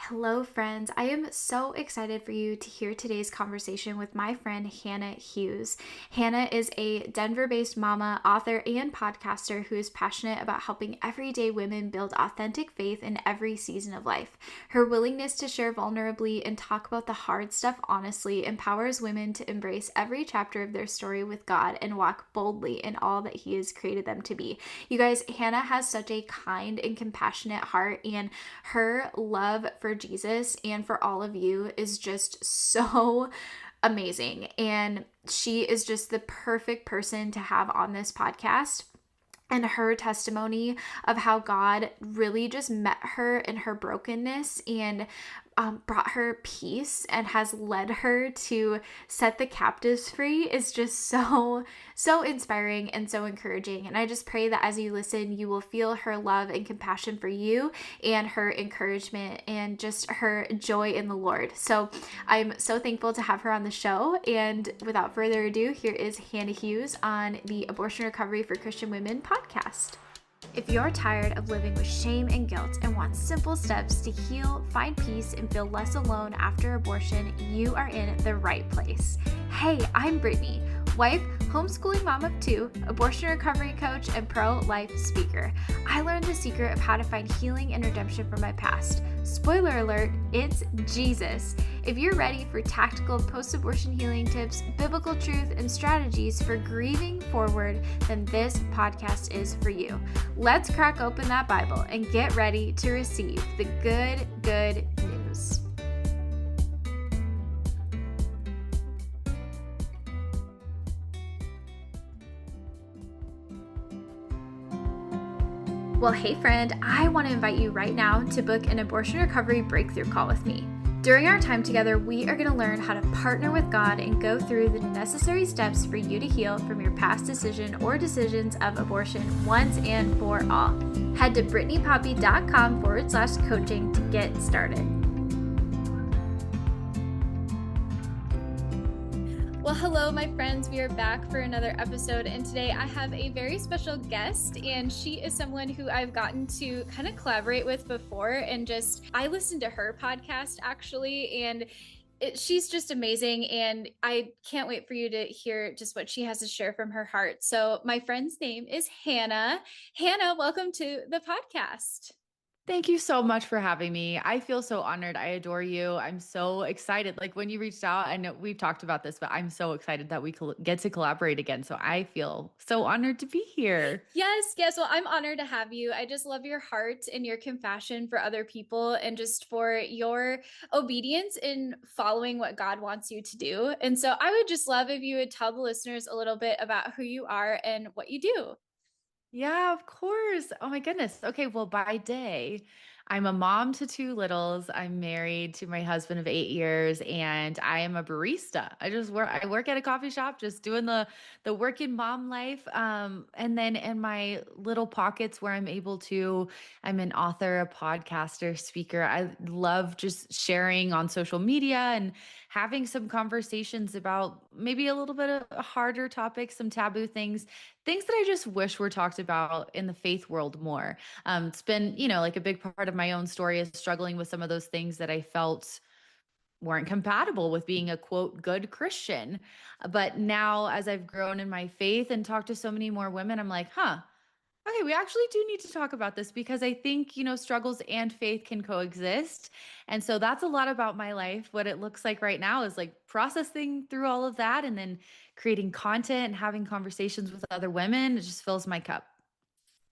Hello, friends. I am so excited for you to hear today's conversation with my friend Hannah Hughes. Hannah is a Denver based mama, author, and podcaster who is passionate about helping everyday women build authentic faith in every season of life. Her willingness to share vulnerably and talk about the hard stuff honestly empowers women to embrace every chapter of their story with God and walk boldly in all that He has created them to be. You guys, Hannah has such a kind and compassionate heart, and her love for Jesus and for all of you is just so amazing. And she is just the perfect person to have on this podcast. And her testimony of how God really just met her in her brokenness and brought her peace and has led her to set the captives free is just so inspiring and so encouraging. And I just pray that as you listen, you will feel her love and compassion for you and her encouragement and just her joy in the Lord. So I'm so thankful to have her on the show. And without further ado, here is Hannah Hughes on the Abortion Recovery for Christian Women podcast. If you're tired of living with shame and guilt and want simple steps to heal, find peace, and feel less alone after abortion, you are in the right place. Hey, I'm Brittany, wife, homeschooling mom of two, abortion recovery coach, and pro-life speaker. I learned the secret of how to find healing and redemption from my past. Spoiler alert, it's Jesus. If you're ready for tactical post-abortion healing tips, biblical truth, and strategies for grieving forward, then this podcast is for you. Let's crack open that Bible and get ready to receive the good news. Well, hey friend, I want to invite you right now to book an abortion recovery breakthrough call with me. During our time together, we are going to learn how to partner with God and go through the necessary steps for you to heal from your past decision or decisions of abortion once and for all. Head to brittanypoppy.com/coaching to get started. Well, hello, my friends. We are back for another episode, and today I have a very special guest, and she is someone who I've gotten to kind of collaborate with before, and I listened to her podcast actually, and she's just amazing, and I can't wait for you to hear just what she has to share from her heart. So my friend's name is Hannah. Hannah, welcome to the podcast. Thank you so much for having me. I feel so honored. I adore you. I'm so excited. Like when you reached out, I know we've talked about this, but I'm so excited that we get to collaborate again. So I feel so honored to be here. Yes. Well, I'm honored to have you. I just love your heart and your compassion for other people and just for your obedience in following what God wants you to do. And so I would just love if you would tell the listeners a little bit about who you are and what you do. Yeah, of course. Oh my goodness. Okay, well, by day, I'm a mom to two littles. I'm married to my husband of 8 years, and I am a barista. I work at a coffee shop, just doing the working mom life. And then in my little pockets where I'm able to, I'm an author, a podcaster, speaker. I love just sharing on social media and having some conversations about maybe a little bit of harder topics, some taboo things that I just wish were talked about in the faith world more. It's been, like a big part of my own story is struggling with some of those things that I felt weren't compatible with being a quote good Christian. But now, as I've grown in my faith and talked to so many more women, I'm like, okay, we actually do need to talk about this because I think, struggles and faith can coexist. And so that's a lot about my life. What it looks like right now is like processing through all of that and then creating content and having conversations with other women. It just fills my cup.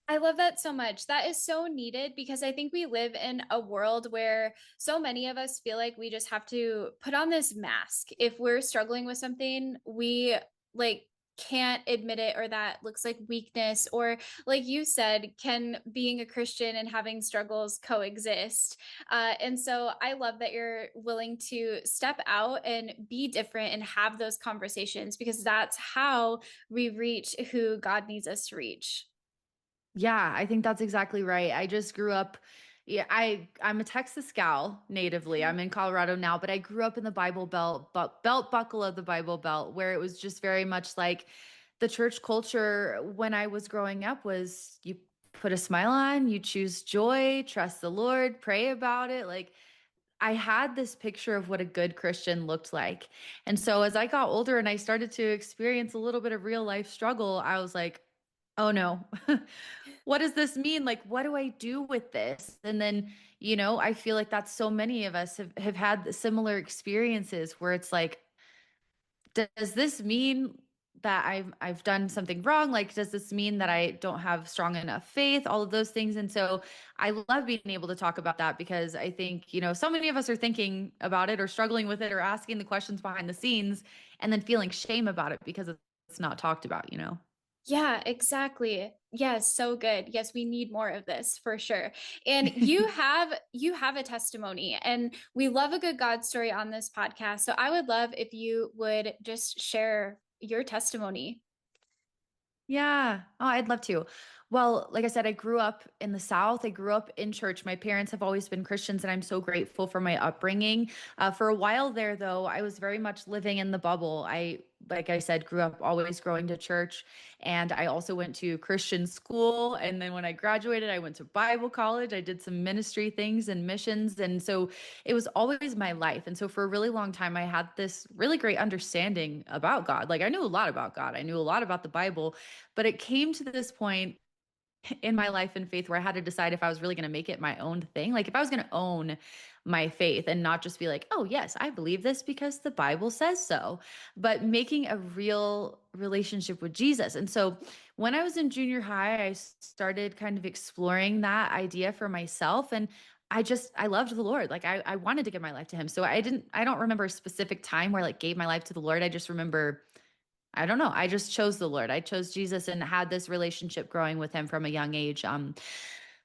I love that so much. That is so needed because I think we live in a world where so many of us feel like we just have to put on this mask. If we're struggling with something, we like can't admit it, or that looks like weakness, or like you said, can being a Christian and having struggles coexist? And so I love that you're willing to step out and be different and have those conversations because that's how we reach who God needs us to reach. Yeah, I think that's exactly right. I just grew up. Yeah, I'm a Texas gal natively. I'm in Colorado now, but I grew up in the Bible Belt, but belt buckle of the Bible Belt, where it was just very much like the church culture when I was growing up was you put a smile on, you choose joy, trust the Lord, pray about it. Like I had this picture of what a good Christian looked like. And so as I got older and I started to experience a little bit of real life struggle, I was like, oh no, what does this mean? Like, what do I do with this? And then, I feel like that's so many of us have had similar experiences where it's like, does this mean that I've done something wrong? Like, does this mean that I don't have strong enough faith? All of those things. And so I love being able to talk about that because I think, so many of us are thinking about it or struggling with it or asking the questions behind the scenes and then feeling shame about it because it's not talked about. Yeah, exactly. Yes, so good. Yes, we need more of this for sure. And you have a testimony, and we love a good God story on this podcast. So I would love if you would just share your testimony. Yeah. Oh, I'd love to. Well, like I said, I grew up in the South. I grew up in church. My parents have always been Christians, and I'm so grateful for my upbringing. For a while there, though, I was very much living in the bubble. Like I said, grew up always going to church, and I also went to Christian school. And then when I graduated, I went to Bible college. I did some ministry things and missions. And so it was always my life. And so for a really long time, I had this really great understanding about God. Like I knew a lot about God, I knew a lot about the Bible. But it came to this point in my life and faith where I had to decide if I was really going to make it my own thing. Like if I was going to own my faith and not just be like, oh, yes, I believe this because the Bible says so, but making a real relationship with Jesus. And so when I was in junior high, I started kind of exploring that idea for myself. And I loved the Lord. Like I wanted to give my life to him. So I don't remember a specific time where I like gave my life to the Lord. I just remember I don't know. I just chose the Lord. I chose Jesus and had this relationship growing with him from a young age.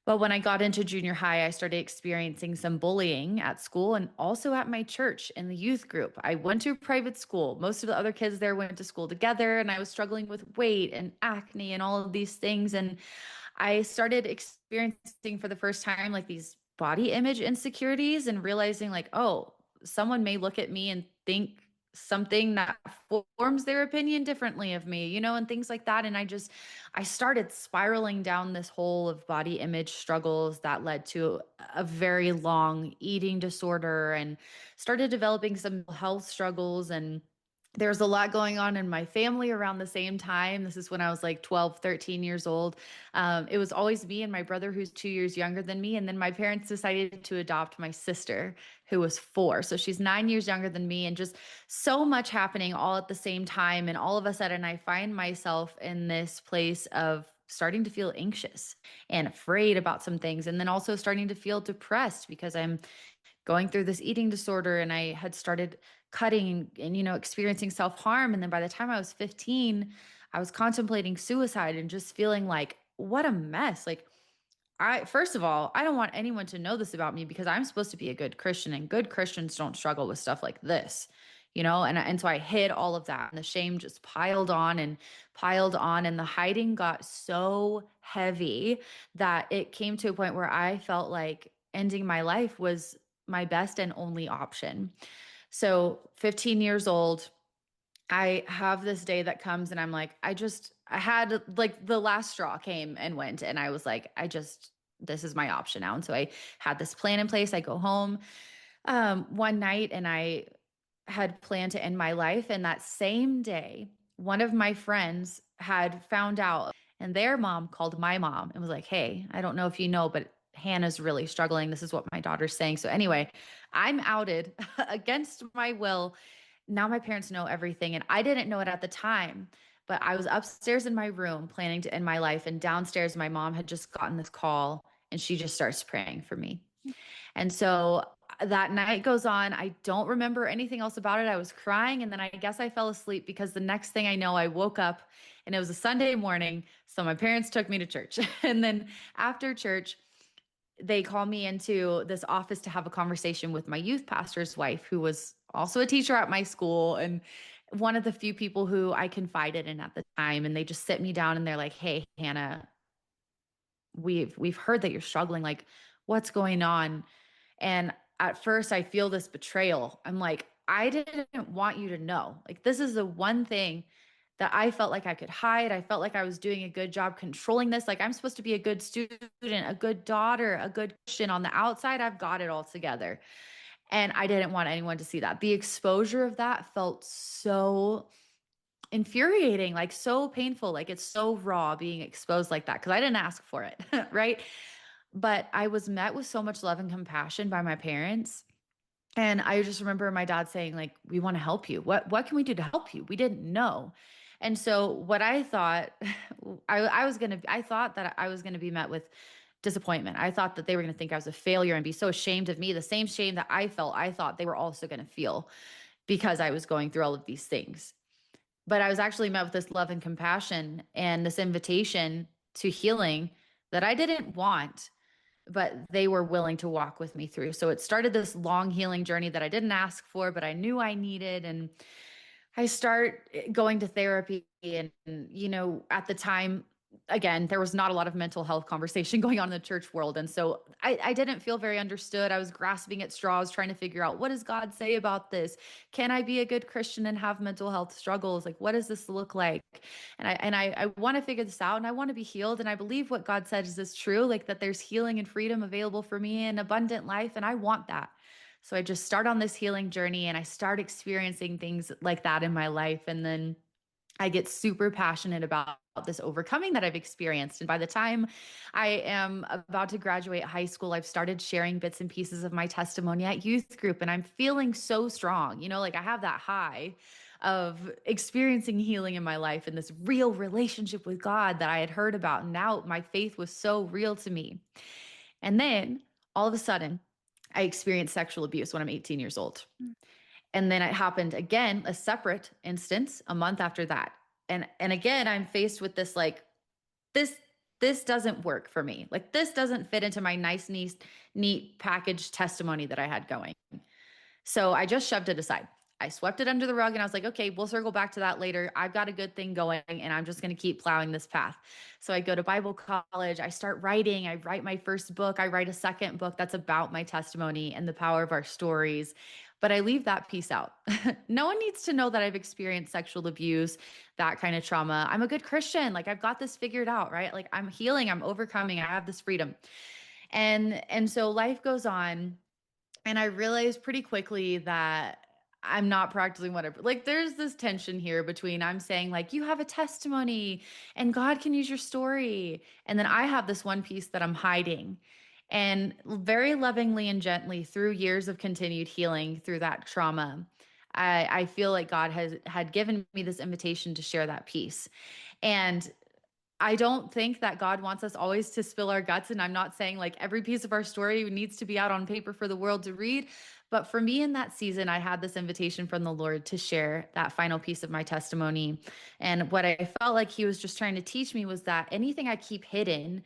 But when I got into junior high, I started experiencing some bullying at school and also at my church in the youth group. I went to a private school. Most of the other kids there went to school together, and I was struggling with weight and acne and all of these things. And I started experiencing for the first time like these body image insecurities and realizing, like, oh, someone may look at me and think something that forms their opinion differently of me, and things like that. And I started spiraling down this hole of body image struggles that led to a very long eating disorder and started developing some health struggles. And there's a lot going on in my family around the same time. This is when I was like 12, 13 years old. It was always me and my brother, who's 2 years younger than me. And then my parents decided to adopt my sister, who was 4. So she's 9 years younger than me, and just so much happening all at the same time. And all of a sudden, I find myself in this place of starting to feel anxious and afraid about some things. And then also starting to feel depressed because I'm going through this eating disorder and I had started cutting and experiencing self-harm. And then by the time I was 15, I was contemplating suicide and just feeling like what a mess. Like I first of all, I don't want anyone to know this about me because I'm supposed to be a good Christian, and good Christians don't struggle with stuff like this. And so I hid all of that, and the shame just piled on and piled on, and the hiding got so heavy that it came to a point where I felt like ending my life was my best and only option. So 15 years old, I have this day that comes and I'm like, I had like the last straw came and went. And I was like, this is my option now. And so I had this plan in place. I go home one night and I had planned to end my life. And that same day, one of my friends had found out, and their mom called my mom and was like, hey, I don't know if you know, but Hannah's really struggling. This is what my daughter's saying. So anyway, I'm outed against my will. Now my parents know everything, and I didn't know it at the time. But I was upstairs in my room planning to end my life, and downstairs my mom had just gotten this call, and she just starts praying for me. And so that night goes on. I don't remember anything else about it. I was crying, and then I guess I fell asleep because the next thing I know, I woke up and it was a Sunday morning. So my parents took me to church. And then after church, they called me into this office to have a conversation with my youth pastor's wife, who was also a teacher at my school and one of the few people who I confided in at the time. And they just sit me down and they're like, hey, Hannah, we've heard that you're struggling. Like, what's going on? And at first I feel this betrayal. I'm like, I didn't want you to know. Like, this is the one thing that I felt like I could hide. I felt like I was doing a good job controlling this. Like, I'm supposed to be a good student, a good daughter, a good Christian. On the outside, I've got it all together. And I didn't want anyone to see that. The exposure of that felt so infuriating, like so painful, like it's so raw being exposed like that because I didn't ask for it, right? But I was met with so much love and compassion by my parents. And I just remember my dad saying, like, we want to help you. What can we do to help you? We didn't know. And so what I thought I thought that I was gonna be met with disappointment. I thought that they were gonna think I was a failure and be so ashamed of me. The same shame that I felt, I thought they were also gonna feel because I was going through all of these things. But I was actually met with this love and compassion and this invitation to healing that I didn't want, but they were willing to walk with me through. So it started this long healing journey that I didn't ask for, but I knew I needed. And I start going to therapy. And, at the time, again, there was not a lot of mental health conversation going on in the church world. And so I didn't feel very understood. I was grasping at straws, trying to figure out, what does God say about this? Can I be a good Christian and have mental health struggles? Like, what does this look like? And I want to figure this out, and I want to be healed. And I believe what God says is true, like that there's healing and freedom available for me in abundant life. And I want that. So I just start on this healing journey and I start experiencing things like that in my life. And then I get super passionate about this overcoming that I've experienced. And by the time I am about to graduate high school, I've started sharing bits and pieces of my testimony at youth group. And I'm feeling so strong, like I have that high of experiencing healing in my life and this real relationship with God that I had heard about. And now my faith was so real to me. And then all of a sudden, I experienced sexual abuse when I'm 18 years old. And then it happened again, a separate instance a month after that. And again, I'm faced with this like this this doesn't work for me. Like this doesn't fit into my nice neat packaged testimony that I had going. So I just shoved it aside. I swept it under the rug and I was like, okay, we'll circle back to that later. I've got a good thing going and I'm just going to keep plowing this path. So I go to Bible college. I start writing. I write my first book. I write a second book that's about my testimony and the power of our stories. But I leave that piece out. No one needs to know that I've experienced sexual abuse, that kind of trauma. I'm a good Christian. Like I've got this figured out, right? Like I'm healing, I'm overcoming, I have this freedom. And so life goes on. And I realized pretty quickly that I'm not practicing whatever. Like there's this tension here between I'm saying like you have a testimony and God can use your story. And then I have this one piece that I'm hiding. And very lovingly and gently through years of continued healing through that trauma, I feel like God had given me this invitation to share that piece. And I don't think that God wants us always to spill our guts. And I'm not saying like every piece of our story needs to be out on paper for the world to read. But for me in that season, I had this invitation from the Lord to share that final piece of my testimony. And what I felt like He was just trying to teach me was that anything I keep hidden,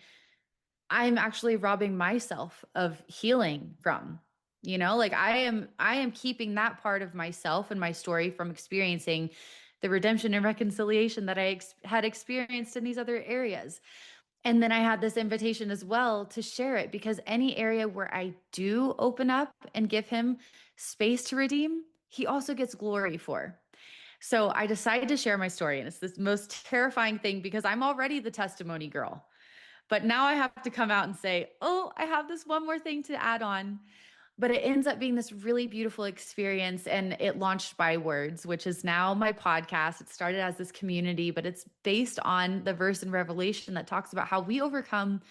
I'm actually robbing myself of healing from. Like I am keeping that part of myself and my story from experiencing the redemption and reconciliation that I had experienced in these other areas. And then I had this invitation as well to share it because any area where I do open up and give Him space to redeem, He also gets glory for. So I decided to share my story. And it's this most terrifying thing because I'm already the testimony girl. But now I have to come out and say, oh, I have this one more thing to add on. But it ends up being this really beautiful experience. And it launched by Words, which is now my podcast. It started as this community, but it's based on the verse in Revelation that talks about how we overcome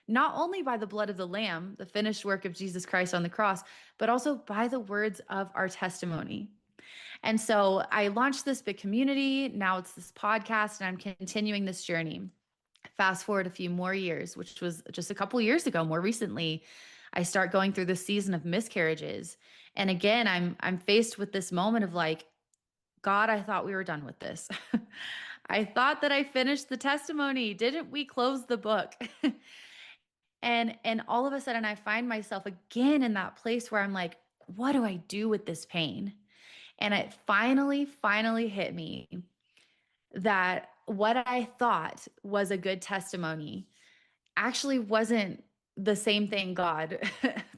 not only by the blood of the Lamb, the finished work of Jesus Christ on the cross, but also by the words of our testimony. And so I launched this big community. Now it's this podcast, and I'm continuing this journey. Fast forward a few more years, which was just a couple years ago, more recently, I start going through this season of miscarriages. And again, I'm faced with this moment of like, God, I thought we were done with this. I thought that I finished the testimony. Didn't we close the book? And all of a sudden I find myself again in that place where I'm like, what do I do with this pain? And it finally hit me that what I thought was a good testimony actually wasn't the same thing God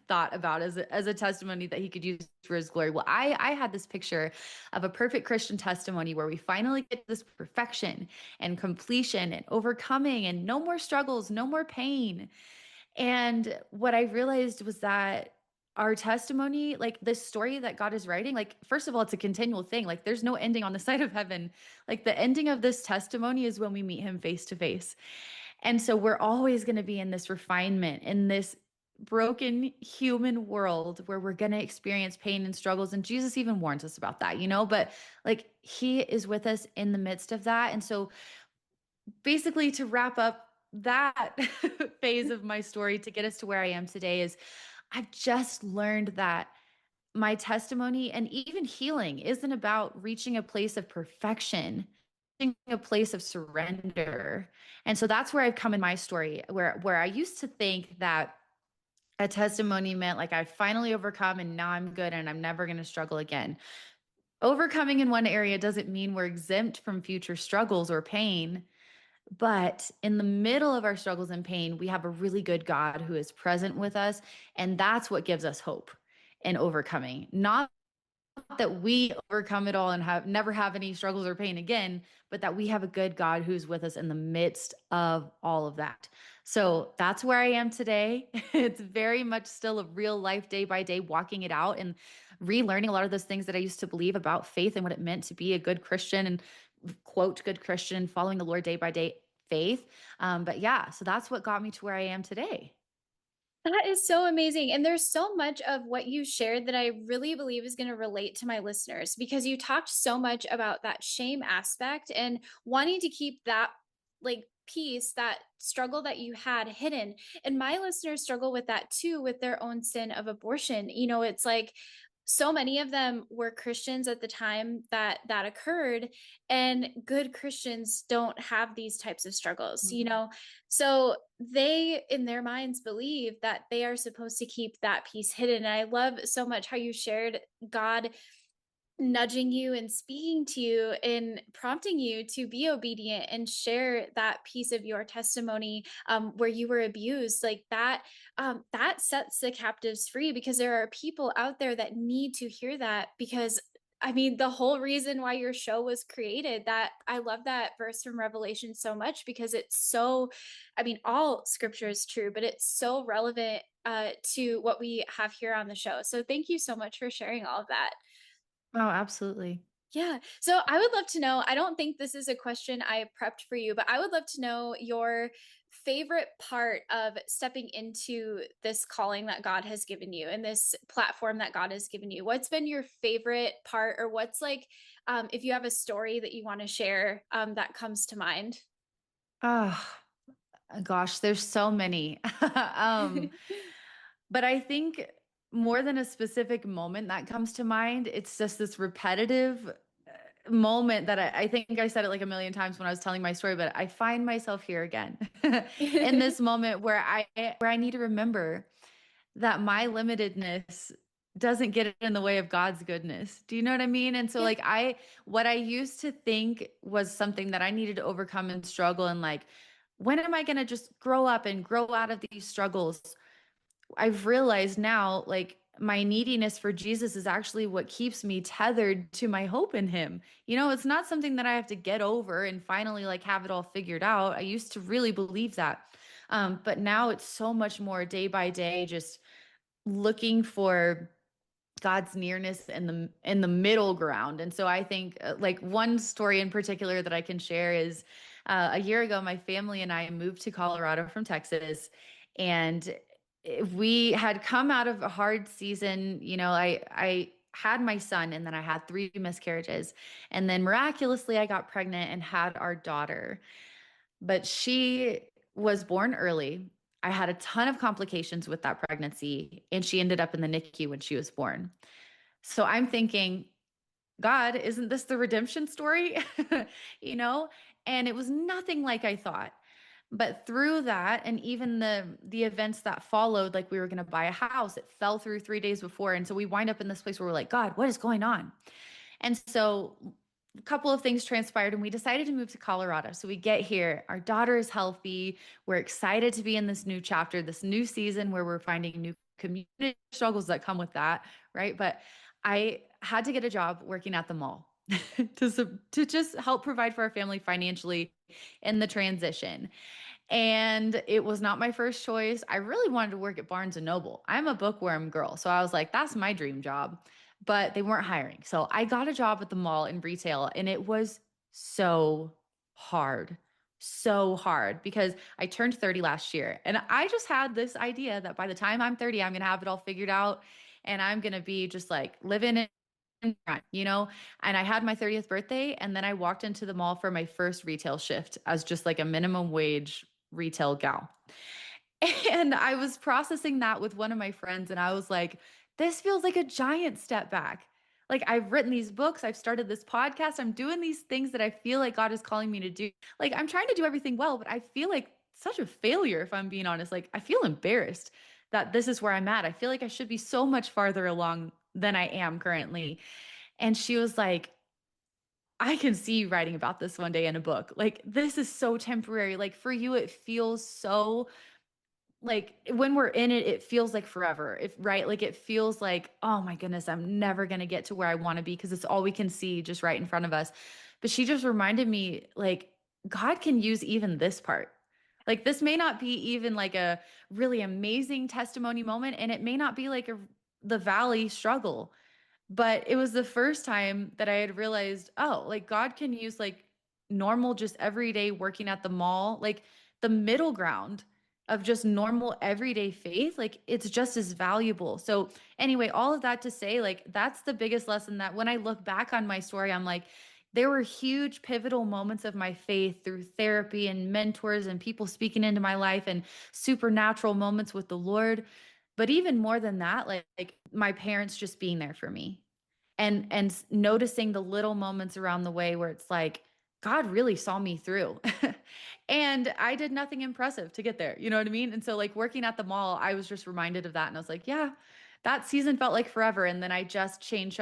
thought about as a testimony that He could use for His glory. Well, I had this picture of a perfect Christian testimony where we finally get this perfection and completion and overcoming and no more struggles, no more pain. And what I realized was that our testimony, like this story that God is writing, like, first of all, it's a continual thing. Like, there's no ending on the side of heaven. Like, the ending of this testimony is when we meet him face to face. And so we're always going to be in this refinement, in this broken human world where we're going to experience pain and struggles. And Jesus even warns us about that, but like he is with us in the midst of that. And so basically, to wrap up that phase of my story to get us to where I am today, is I've just learned that my testimony and even healing isn't about reaching a place of perfection, reaching a place of surrender. And so that's where I've come in my story, where I used to think that a testimony meant like I finally overcome and now I'm good and I'm never going to struggle again. Overcoming in one area doesn't mean we're exempt from future struggles or pain. But in the middle of our struggles and pain, we have a really good God who is present with us. And that's what gives us hope in overcoming. Not that we overcome it all and never have any struggles or pain again, but that we have a good God who's with us in the midst of all of that. So that's where I am today. It's very much still a real life, day by day, walking it out and relearning a lot of those things that I used to believe about faith and what it meant to be a good Christian and quote, good Christian, following the Lord day by day faith. But yeah, so that's what got me to where I am today. That is so amazing. And there's so much of what you shared that I really believe is going to relate to my listeners because you talked so much about that shame aspect and wanting to keep that like piece, that struggle that you had hidden. And my listeners struggle with that too, with their own sin of abortion. It's like so many of them were Christians at the time that that occurred, and good Christians don't have these types of struggles, Mhm. so they, in their minds, believe that they are supposed to keep that piece hidden. And I love so much how you shared God nudging you and speaking to you and prompting you to be obedient and share that piece of your testimony, where you were abused, like that. That sets the captives free because there are people out there that need to hear that. Because I mean, the whole reason why your show was created, that I love that verse from Revelation so much because it's so, I mean, all scripture is true, but it's so relevant to what we have here on the show. So thank you so much for sharing all of that. Oh, absolutely. Yeah. So I would love to know, I don't think this is a question I prepped for you, but I would love to know your favorite part of stepping into this calling that God has given you and this platform that God has given you. What's been your favorite part, or what's like, if you have a story that you want to share, that comes to mind? Oh, gosh, there's so many. But I think more than a specific moment that comes to mind, it's just this repetitive moment that I think I said it like a million times when I was telling my story, but I find myself here again in this moment where I need to remember that my limitedness doesn't get in the way of God's goodness. Do you know what I mean? And so Yeah. like what I used to think was something that I needed to overcome and struggle and like, when am I going to just grow up and grow out of these struggles? I've realized now, like, my neediness for Jesus is actually what keeps me tethered to my hope in him. It's not something that I have to get over and finally like have it all figured out. I used to really believe that. But now it's so much more day by day, just looking for God's nearness in the middle ground. And so I think like one story in particular that I can share is a year ago, my family and I moved to Colorado from Texas, and we had come out of a hard season. I had my son, and then I had three miscarriages, and then miraculously I got pregnant and had our daughter. But she was born early. I had a ton of complications with that pregnancy, and she ended up in the NICU when she was born. So I'm thinking, God, isn't this the redemption story? you know? And it was nothing like I thought. But through that, and even the events that followed, like we were going to buy a house, it fell through 3 days before. And so we wind up in this place where we're like, God, what is going on? And so a couple of things transpired and we decided to move to Colorado. So we get here, our daughter is healthy. We're excited to be in this new chapter, this new season where we're finding new community struggles that come with that, right? But I had to get a job working at the mall to just help provide for our family financially in the transition. And it was not my first choice. I really wanted to work at Barnes and Noble. I'm a bookworm girl. So I was like, that's my dream job. But they weren't hiring. So I got a job at the mall in retail, and it was so hard. So hard because I turned 30 last year. And I just had this idea that by the time I'm 30, I'm going to have it all figured out and I'm going to be just like living it front, And I had my 30th birthday, and then I walked into the mall for my first retail shift as just like a minimum wage retail gal. And I was processing that with one of my friends, and I was like, this feels like a giant step back. Like, I've written these books, I've started this podcast, I'm doing these things that I feel like God is calling me to do. Like, I'm trying to do everything well, but I feel like such a failure, if I'm being honest. Like, I feel embarrassed that this is where I'm at. I feel like I should be so much farther along than I am currently. And she was like, I can see you writing about this one day in a book. Like, this is so temporary. Like, for you, it feels so like when we're in it, it feels like forever. If right, like it feels like, oh my goodness, I'm never gonna get to where I want to be because it's all we can see just right in front of us. But she just reminded me, like, God can use even this part. Like, this may not be even like a really amazing testimony moment, and it may not be like the valley struggle, but it was the first time that I had realized, oh, like God can use like normal, just everyday working at the mall, like the middle ground of just normal everyday faith, like it's just as valuable. So, anyway, all of that to say, like, that's the biggest lesson that when I look back on my story, I'm like, there were huge pivotal moments of my faith through therapy and mentors and people speaking into my life and supernatural moments with the Lord. But even more than that, like my parents just being there for me and noticing the little moments around the way where it's like God really saw me through. And I did nothing impressive to get there. You know what I mean? And so like working at the mall, I was just reminded of that and I was like, yeah, that season felt like forever. And then I just changed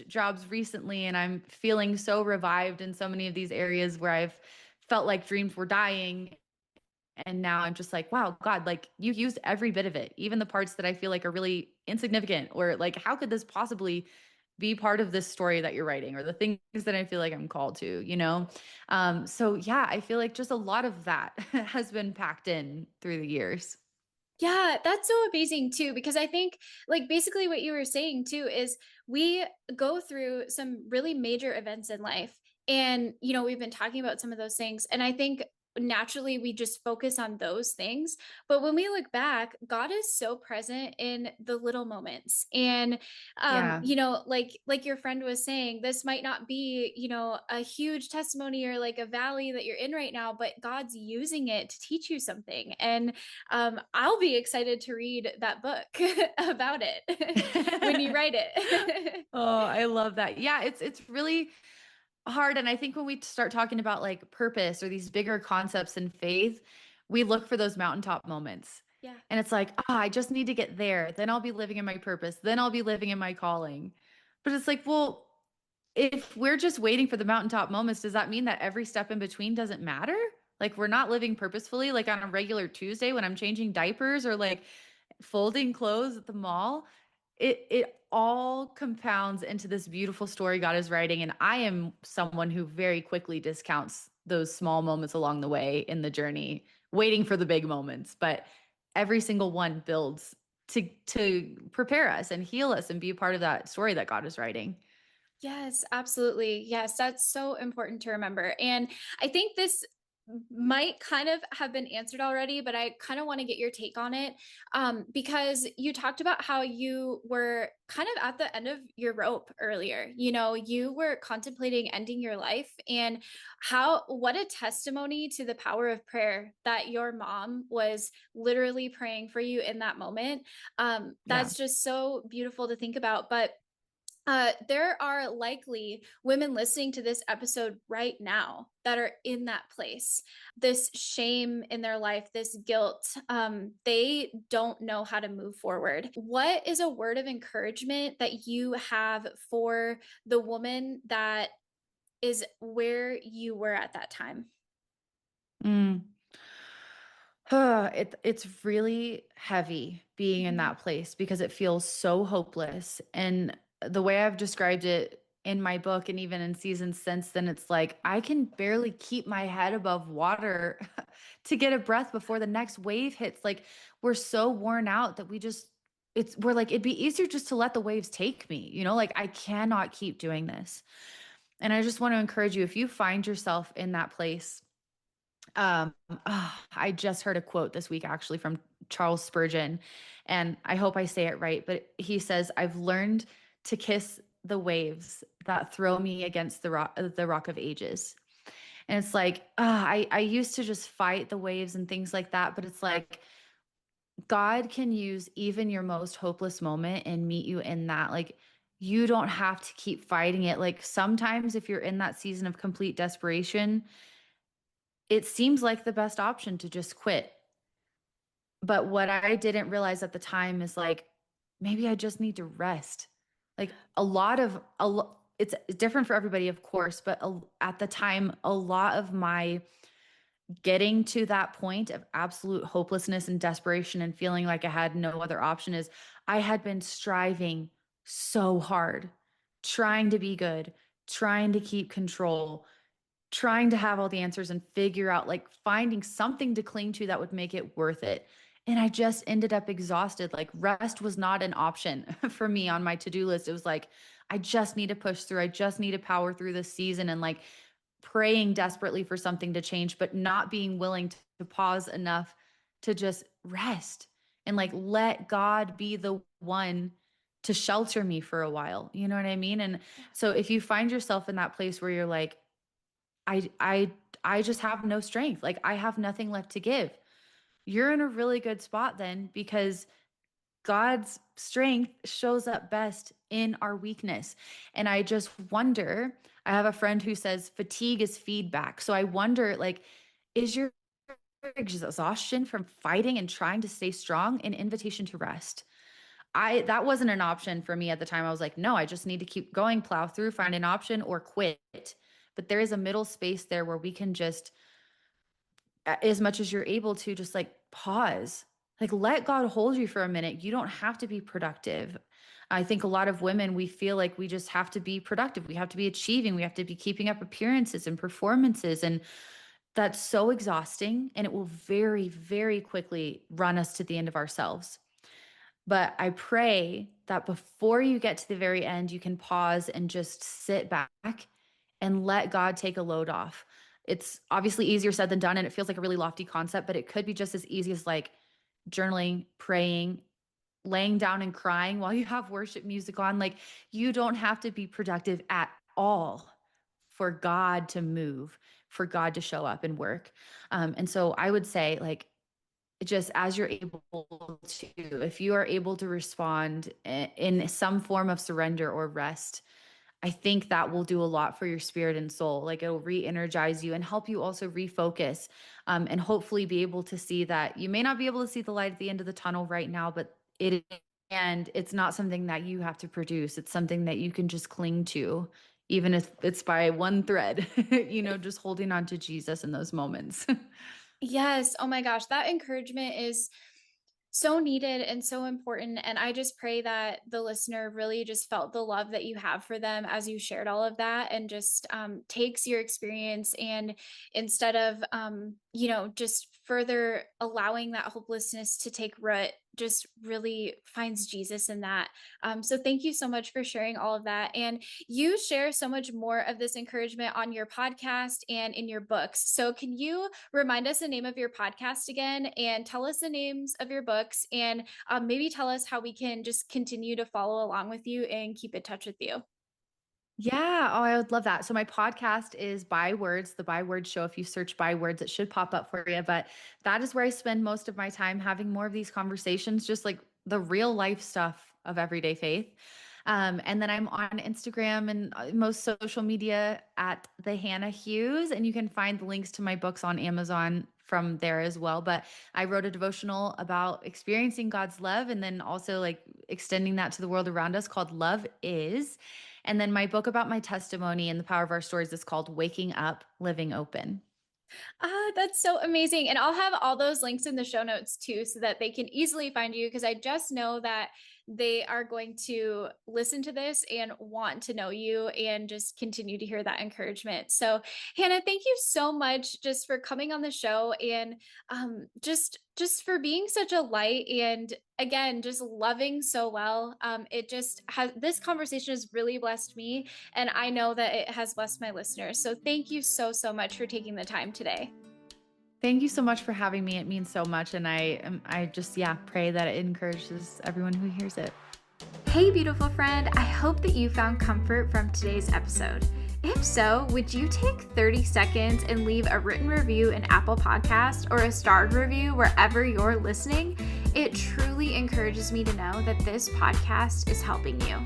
jobs recently and I'm feeling so revived in so many of these areas where I've felt like dreams were dying. And now I'm just like, wow, God, like you used every bit of it, even the parts that I feel like are really insignificant or like, how could this possibly be part of this story that you're writing or the things that I feel like I'm called to? So yeah, I feel like just a lot of that has been packed in through the years. Yeah, that's so amazing too, because I think, like, basically what you were saying too is we go through some really major events in life. And, we've been talking about some of those things. And I think naturally we just focus on those things. But when we look back, God is so present in the little moments. And, Yeah. like your friend was saying, this might not be, a huge testimony or like a valley that you're in right now, but God's using it to teach you something. And I'll be excited to read that book about it when you write it. Oh, I love that. Yeah, it's really hard. And I think when we start talking about like purpose or these bigger concepts in faith, we look for those mountaintop moments. Yeah. And it's like, I just need to get there. Then I'll be living in my purpose. Then I'll be living in my calling. But it's like, well, if we're just waiting for the mountaintop moments, does that mean that every step in between doesn't matter? Like we're not living purposefully, like on a regular Tuesday when I'm changing diapers or like folding clothes at the mall. It all compounds into this beautiful story God is writing. And I am someone who very quickly discounts those small moments along the way in the journey, waiting for the big moments. But every single one builds to prepare us and heal us and be a part of that story that God is writing. Yes, absolutely. Yes, that's so important to remember. And I think this might kind of have been answered already, but I kind of want to get your take on it, because you talked about how you were kind of at the end of your rope earlier. You were contemplating ending your life, and what a testimony to the power of prayer that your mom was literally praying for you in that moment. Yeah. That's just so beautiful to think about. But there are likely women listening to this episode right now that are in that place, this shame in their life, this guilt. They don't know how to move forward. What is a word of encouragement that you have for the woman that is where you were at that time? Mm. It's really heavy being in Mhm. that place because it feels so hopeless. And the way I've described it in my book and even in seasons since then, it's like I can barely keep my head above water to get a breath before the next wave hits. Like we're so worn out that we're like, it'd be easier just to let the waves take me, like I cannot keep doing this. And I just want to encourage you, if you find yourself in that place, I just heard a quote this week actually from Charles Spurgeon, and I hope I say it right, but he says, "I've learned to kiss the waves that throw me against the rock of ages." And it's like, I used to just fight the waves and things like that, but it's like God can use even your most hopeless moment and meet you in that. Like, you don't have to keep fighting it. Like, sometimes if you're in that season of complete desperation, it seems like the best option to just quit. But what I didn't realize at the time is like, maybe I just need to rest. Like it's different for everybody, of course, but at the time, a lot of my getting to that point of absolute hopelessness and desperation and feeling like I had no other option is I had been striving so hard, trying to be good, trying to keep control, trying to have all the answers and figure out, like, finding something to cling to that would make it worth it. And I just ended up exhausted. Like, rest was not an option for me on my to-do list. It was like, I just need to push through. I just need to power through this season, and like praying desperately for something to change, but not being willing to pause enough to just rest and like let God be the one to shelter me for a while. You know what I mean? And so if you find yourself in that place where you're like, I I I just have no strength. Like I have nothing left to give. You're in a really good spot then, because God's strength shows up best in our weakness. And I just wonder, I have a friend who says fatigue is feedback. So I wonder, like, is your exhaustion from fighting and trying to stay strong an invitation to rest? That wasn't an option for me at the time. I was like, no, I just need to keep going, plow through, find an option or quit. But there is a middle space there where we can just, as much as you're able to, just like pause, like let God hold you for a minute. You don't have to be productive. I think a lot of women, we feel like we just have to be productive. We have to be achieving. We have to be keeping up appearances and performances. And that's so exhausting. And it will very, very quickly run us to the end of ourselves. But I pray that before you get to the very end, you can pause and just sit back and let God take a load off. It's obviously easier said than done, and it feels like a really lofty concept, but it could be just as easy as like journaling, praying, laying down and crying while you have worship music on. Like, you don't have to be productive at all for God to move, for God to show up and work. And so I would say, like, just as you're able to, if you are able to respond in some form of surrender or rest, I think that will do a lot for your spirit and soul. Like, it'll re-energize you and help you also refocus, and hopefully be able to see that you may not be able to see the light at the end of the tunnel right now, but and it's not something that you have to produce. It's something that you can just cling to, even if it's by one thread, just holding on to Jesus in those moments. Yes. Oh my gosh. That encouragement is so needed and so important. And I just pray that the listener really just felt the love that you have for them as you shared all of that, and just takes your experience, and instead of, just further allowing that hopelessness to take root, just really finds Jesus in that. So thank you so much for sharing all of that. And you share so much more of this encouragement on your podcast and in your books. So can you remind us the name of your podcast again, and tell us the names of your books, and maybe tell us how we can just continue to follow along with you and keep in touch with you? Yeah. Oh, I would love that. So my podcast is By Words, the By Words Show. If you search By Words, it should pop up for you. But that is where I spend most of my time having more of these conversations, just like the real life stuff of everyday faith. And then I'm on Instagram and most social media at the Hannah Hughes, and you can find the links to my books on Amazon from there as well. But I wrote a devotional about experiencing God's love and then also like extending that to the world around us, called Love Is. And then my book about my testimony and the power of our stories is called Waking Up, Living Open. Ah, that's so amazing. And I'll have all those links in the show notes too, so that they can easily find you. Because I just know that they are going to listen to this and want to know you and just continue to hear that encouragement. So, Hannah, thank you so much just for coming on the show and just for being such a light and again just loving so well. It just has this conversation has really blessed me, and I know that it has blessed my listeners. So thank you so much for taking the time today. Thank you so much for having me. It means so much. And I just, yeah, pray that it encourages everyone who hears it. Hey, beautiful friend, I hope that you found comfort from today's episode. If so, would you take 30 seconds and leave a written review in Apple Podcast or a starred review wherever you're listening? It truly encourages me to know that this podcast is helping you.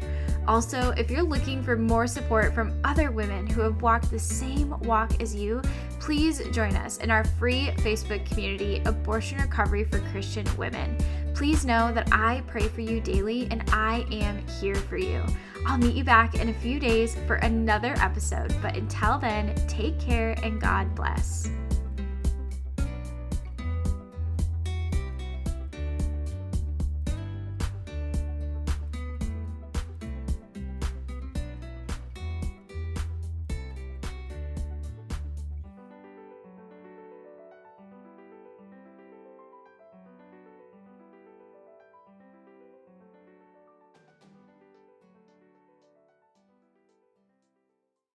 Also, if you're looking for more support from other women who have walked the same walk as you, please join us in our free Facebook community, Abortion Recovery for Christian Women. Please know that I pray for you daily and I am here for you. I'll meet you back in a few days for another episode, but until then, take care and God bless.